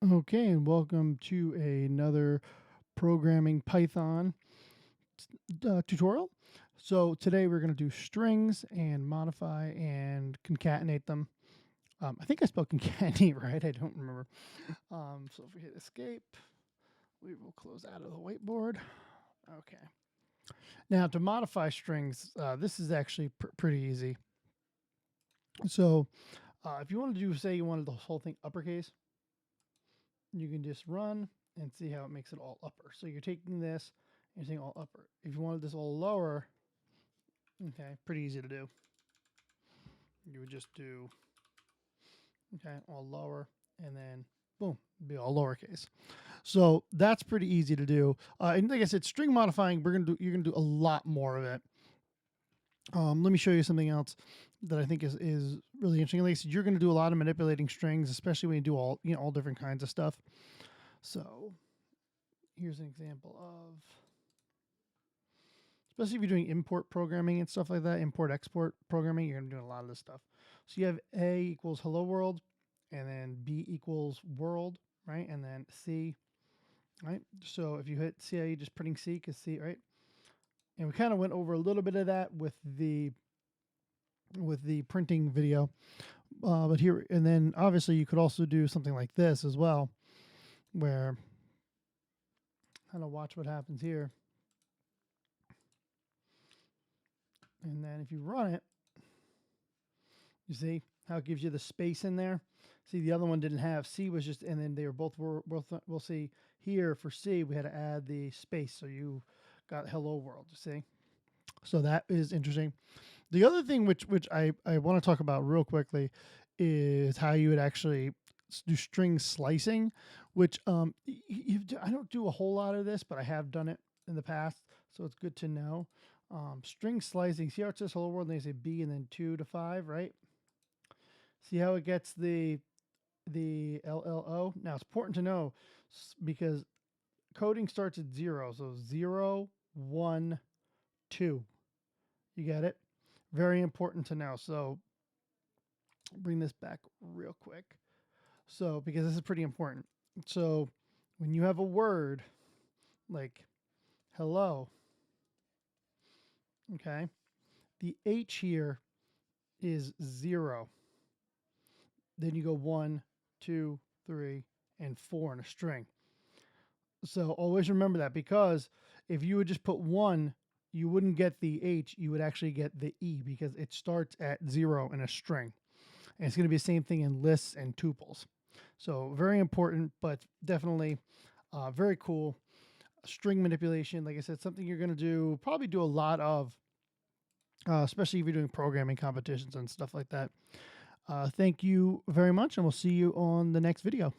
Okay, and welcome to another programming Python tutorial. So today we're going to do strings and modify and concatenate them. I think I spelled concatenate right. I don't remember. So if we hit escape, we will close out of the whiteboard. Okay. Now to modify strings, this is actually pretty easy. So if you want to do, say you wanted the whole thing uppercase, you can just run and see how it makes it all upper. So you're taking this and you're saying all upper. If you wanted this all lower, okay, pretty easy to do. You would just do, okay, all lower, and then boom, be all lowercase. So that's pretty easy to do. And like I said, string modifying, you're gonna do a lot more of it. Let me show you something else that I think is really interesting. Like I said, you're going to do a lot of manipulating strings, especially when you do all different kinds of stuff. So here's an example of, especially if you're doing import programming and stuff like that, import export programming, you're going to do a lot of this stuff. So you have A equals hello world, and then B equals world, right? And then C, right? So if you hit C, you're just printing C because C, right? And we kind of went over a little bit of that with the printing video, but here, and then obviously you could also do something like this as well, where kind of watch what happens here. And then if you run it, you see how it gives you the space in there. See, the other one didn't have, C was just, and then they were both, we'll see here for C, we had to add the space. So you got hello world, you see? So that is interesting. The other thing which I want to talk about real quickly is how you would actually do string slicing, which I don't do a whole lot of this, but I have done it in the past, so it's good to know. String slicing, see how it says hello world and they say B and then 2 to 5, right? See how it gets the LLO? Now it's important to know because coding starts at 0, so 0, 1, 2. You get it? Very important to know. So bring this back real quick. So, because this is pretty important. So when you have a word like hello, okay, the H here is 0. Then you go 1, 2, 3, and 4 in a string. So always remember that, because if you would just put 1, you wouldn't get the H, you would actually get the E because it starts at 0 in a string. And it's going to be the same thing in lists and tuples. So very important, but definitely very cool. String manipulation, like I said, something you're going to probably do a lot of, especially if you're doing programming competitions and stuff like that. Thank you very much, and we'll see you on the next video.